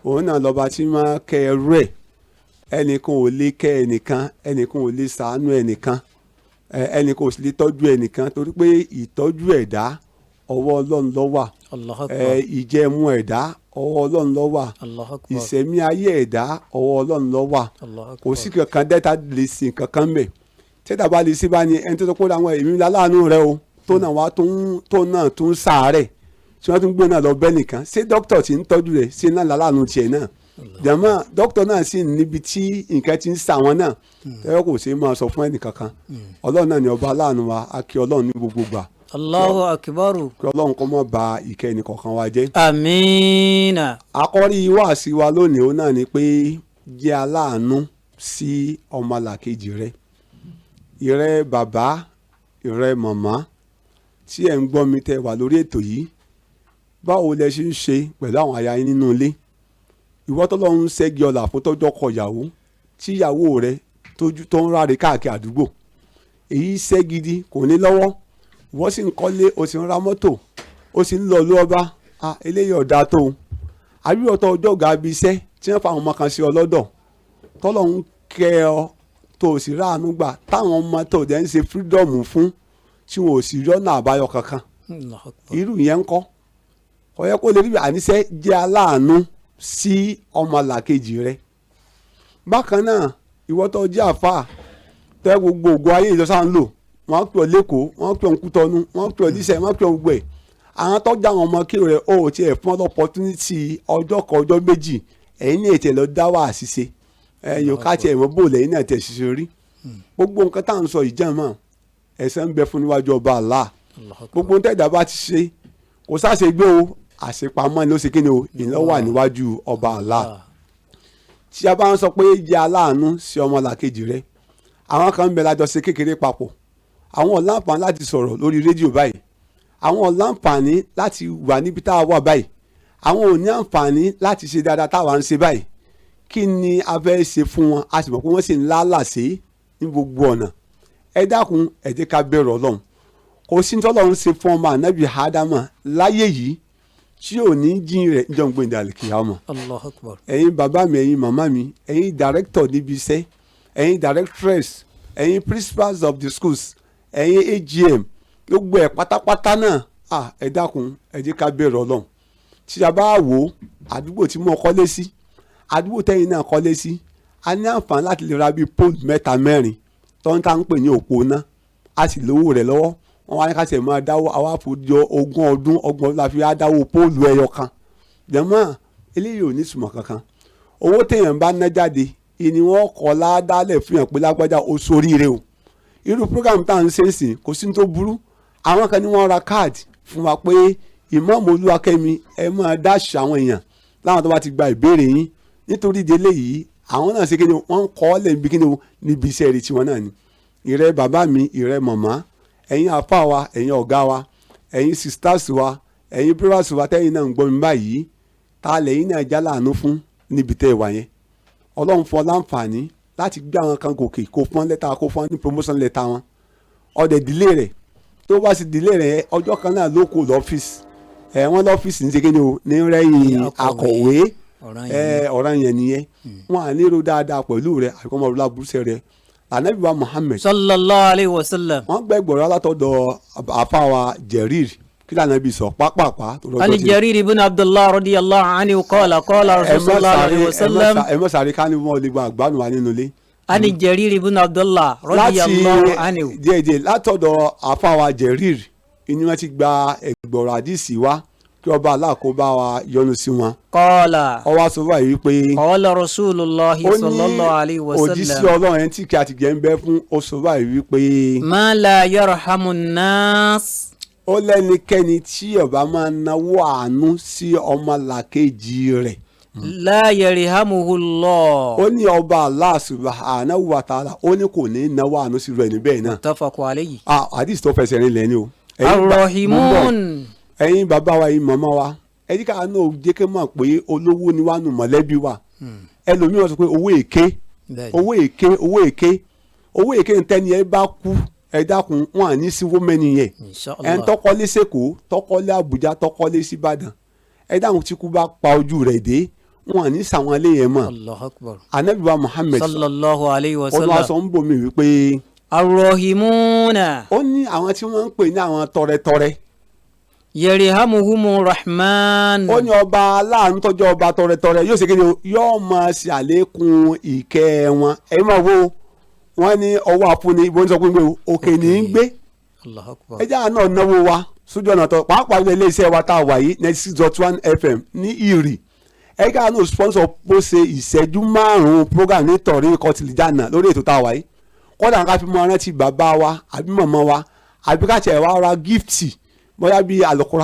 òun náà lọ́ba tí máa kẹ́ ẹrú ẹ̀ ẹnìkan ò lè kẹ́ ẹnìkan ẹnìkan ò lè ṣàánú ẹnìkan ẹnìkan ò sì lè tọ́jú ẹnìkan torí pé ìtọ́jú ẹ̀dá ọwọ́ Ọlọ́run ló wà ìjẹmú ẹ̀dá ọwọ́ Ọlọ́run ló wà ìṣẹ̀mí ayé ẹ̀dá ọwọ́ Ọlọ́run ló wà kò sí kankan dẹ́ta lè sìn kankan mẹ́ tẹ́tà bá lè sí bá ní ẹni tó tó kó láwọn èmi láláàánú rẹ o tó náà wá tó náà tún sàárẹ̀ tí wọ́n tún gbé náà lọ bẹ́ẹ̀ nìkan ṣé dókítà tí ń tọ́jú rẹ̀ ṣé náà láláàánú tiẹ̀ náà jàmọ́ dókítà náà sì níbi tí nǹkan ti ń sà wọn náà tẹ́wọ́ kò ṣeé máa sọ fún ẹnì kankan Ọlọ́run náà ni ọba aláàánú wa a kí Ọlọ́run ní gbogbo gbà. Allahu akbaru. kí Ọlọ́run kó má ba ìkẹ́ ẹnì kọ̀ọ̀kan wa jẹ́. amiina. àkọ́rí wáàsí wa lónìí ó náà ni pé jẹ́ aláàánú sí ọmọlàkejì rẹ ìrẹ́ bàbá ìrẹ́ màmá tí ẹ̀ ń gbọ́ mi tẹ́ wà lórí ètò yìí báwo lẹ ṣe ń ṣe pẹ̀lú àwọn aya yín nínú ilé ìwọ tọ́lọ́run ṣẹ́gi ọlà fún tọ́jọ́ kọ ìyàwó tí ìyàwó rẹ tó ń ráre káàkiri àdúgbò èyí ṣẹ́ gidi kò ní lọ́wọ́ ìwọ sì ń kọ́lé o sì ń ra mọ́tò o sì ń lọ lú ọba eléyìí ọ̀dà tó àbí ọ̀tọ̀ ọjọ́ ọ̀gá ibi iṣẹ́ tí wọ́n fa àwọn ọmọ kan sí ọ lọ́dọ̀ tọ́lọ́run kẹ́ ọ tó o sì ráàánú gbà táwọn ọmọ tó o dẹ̀ ń ṣe fírídọ́ọ̀mù fún tí wọn ò sì rọ́nà àbáyọ kankan irú yẹn ń kọ́ ó yẹ kó lè rí àníṣe jẹ́ aláàánú sí ọmọlàkejì rẹ bákan náà ìwọ tó jẹ́ àfáà tẹ́ gbogbo ògùn ayé ìjọsà ń lò wọ́n pè ọ́ lẹ́kọ̀ọ́ wọ́n pè ọ́ Kútọ́nù wọ́n pè ọ́ díṣẹ́ wọ́n pè ọ́ gbẹ̀ àwọn tọ́jà àwọn ọmọ kí rẹ̀ ó tiẹ̀ fún ọlọ́pọ̀túnítì ọjọ́ kan ọjọ́ méjì ẹ̀yin ní ètò ẹ̀ lọ dá wà ṣiṣẹ́ ẹ̀yìn ká tiẹ̀ mọ́ bò lẹ́yìn náà tẹ̀ ṣiṣẹ́ rí gbogbo nǹkan tá à ń sọ ìjàmọ́ ẹ̀san ń bẹ fún níwájú ọba Allah gbogbo nǹkan tẹ̀dá bá ti ṣe kò sáṣe gbé o àṣepamọ́ ni ó ṣe kí ni o ìlọ wà níwájú ọba Allah tí a bá ń sọ pé jẹ́ aláàánú sí ọmọlàkejì rẹ àwọn kan ń bẹ lájọ ṣe kékeré papọ̀ àwọn ò láǹfààní láti sọ̀rọ̀ lórí rédíò báyìí àwọn ò láǹfààní láti wà níbi tá a wà báyìí àwọn ò ní àǹfààní láti ṣe dáadáa táwa ń ṣe báyìí kí ni a fẹ́ ṣe fún wọn a sì mọ̀ pé wọ́n sì ń lálàsé ní gbogbo ọ̀nà ẹ dákun ẹ jẹ́ ká bẹ̀rù Ọlọ́run kò sí ní tọ́lọ́run ṣe fún ọmọ ànábì Ádámà láyé yìí tí ò ní jín rẹ̀ níjọ́ ń gbé ìdàlẹ̀ kìyàmọ̀. Allahu Akbar. ẹ̀yin bàbá mi ẹ̀yin màmá mi ẹ̀yin director níbi iṣẹ́ ẹ̀yin directress ẹ̀yin principals of the schools ẹ̀yin AGM gbogbo ẹ̀ pátápátá náà ẹ dákun ẹ jẹ́ ká bẹ̀rù Ọlọ́run tí a bá wò ó àdúgbò tí mo kọ́lé sí àdúgbò tẹ́yìn náà kọ́lé sí a ní àǹfààní láti lè ra bíi pole mẹ́ta mẹ́rin tó ń ta ń pè ní òpó náà a sì lówó rẹ̀ lọ́wọ́ wọ́n wá ní ká tẹ̀ máa dáwọ́ àwa àfojọ 20 ọdún 30 la fi á dáwọ́ póòlù ẹyọ kan jẹ́mọ́ eléyìí ò ní ìtumọ̀ kankan owó téèyàn bá ná jáde ìní wọn kọ́ ládàálẹ̀ fún yàn pé lágbájá o ṣoríire o irú program tá à ń ṣe é sìn kò sí ní tó burú àwọn kan ní wọ́n ra káàdì fún wa pé Imam Olúwakẹ́mi ẹ máa dáṣà àwọn èèyàn láwọn tó bá ti gba ìbéèrè yín nítorí ìdílé yìí àwọn náà ṣe kí ni wọ́n ń kọ́ ọ́ lẹ́yìn bí kí ni níbi iṣẹ́ rẹ̀ tiwọn náà ni ìrẹ́ bàbá mi ìrẹ́ màmá ẹ̀yin àfà wa ẹ̀yin ọ̀gá wa ẹ̀yin sisters wa ẹ̀yin brothers wa tẹ́yin náà ń gbọ́ mi báyìí ta lẹ́yìn náà já láàánú fún níbi tẹ́ ẹ wà yẹn Ọlọ́run fún ọ láǹfààní láti gbé àwọn kan gòkè kó fún lẹ́tà kó fún ní promotion lẹ́tà wọn ọ̀dẹ̀ dìlé rẹ̀ tó bá sì dìlé rẹ̀ ọjọ́ kan náà ló kó lọ́fíìsì wọ́n lọ́fíìsì ní ṣẹ́gi ni o ní rẹ́yìn akọ̀wé ọ̀ràn yẹn nìyẹn wọn à ní ro dáadáa pẹ̀lú rẹ̀ àbíkọ́ ọmọ ọ̀rọ̀ abúṣe rẹ̀ Anabi wa Muhammad sallallahu alayhi wa sallam. wọ́n gbẹ́ gbọ̀rọ̀ látọ̀dọ̀ àfàwà Jarir kí lànà bí sọ pápápá. ani Jarir ibn Abdullah radiyallahu anhu qala rasulullah alayhi wa sallam. ẹ mọ̀ sáré ká ní wọn lè gba àgbánu wa nínú ilé. ani Jarir ibn Abdullah radiyallahu anhu. láti díẹ̀díẹ̀ látọ̀dọ̀ àfàwà Jarir ni wọ́n ti gba ẹgbọ̀rọ̀ àdìsí wa kí ọba aláàkóbá wa yọ́nú sí wọn. Qala. ọwọ́ sọ báyìí pé. qala rasulullahi sallallahu alayhi wa sallam. òjíṣẹ́ Ọlọ́run ẹni tí kí a ti gẹ̀ ń bẹ́ fún ó sọ báyìí wípé. ma la yarhamu nas. ó lẹ́nikẹ́ni tí ó bá máa náwó àánú sí ọmọlàkejì rẹ̀. la yarhamuhullah. ó ní ọba Allah subhanahu wa ta'ala ó ní kò ní náwó àánú sí rẹ̀ níbẹ̀ náà. muttafaqun alayhi. àdìsí tó fẹsẹ̀ rìn lẹ́ni o. arrahimun. ẹ̀yin bàbá wa ẹ̀yin màmá wa ẹ̀yin ká náà jẹ́ kí n mọ̀ pé olówó ni wàá nù mọ̀lẹ́bí wa ẹlòmíràn sọ pé owó èké ń tẹ́ni ẹ bá kú ẹ dákun wọn à ní síwó mẹ́ni yẹn ẹ̀ ń tọ́kọ́lé sẹ́kọ̀ọ́ tọ́kọ́lé Àbújá tọ́kọ́lé síbàdàn ẹ dákun tí kú bá pa ojú rẹ̀ dé wọn ní sàwọn ilé yẹn mọ́. Allahu Akbar. Anabi wa Muhammad sallallahu alayhi wa ọdún sallam. aṣọ ń bomi wípé. arrohimuna. ó ní àwọn tí wọ́n ń pè ní àwọn tọrẹtọrẹ. yarihamuhumu rahman. ó ní ọba aláàánú tọ́jú ọba tọrẹtọrẹ yóò ṣe kí ni o yóò máa ṣe àlékún ìkẹ́ wọn. ẹ̀yin máa wo wọ́n ní ọwọ́ àfúnni ibo ń sọ pé òkè ní í gbé. Allahu Akbar. ẹjẹ́ àná náwó wa sójú ọ̀nà tó pàápàá ilé iṣẹ́ wa tá a wà yìí 96.1 FM ní ìrì. ẹjẹ́ àná sponsor bó ṣe ìṣẹ́jú 5 program nítorí kọtìlìjànà lórí ètò tá a wà yìí. kọ́dà ká fi mọ rántí bàbá wa àbí màmá wa àbí ká tiẹ̀ wá ra gift bóyá bíi àlùkùránì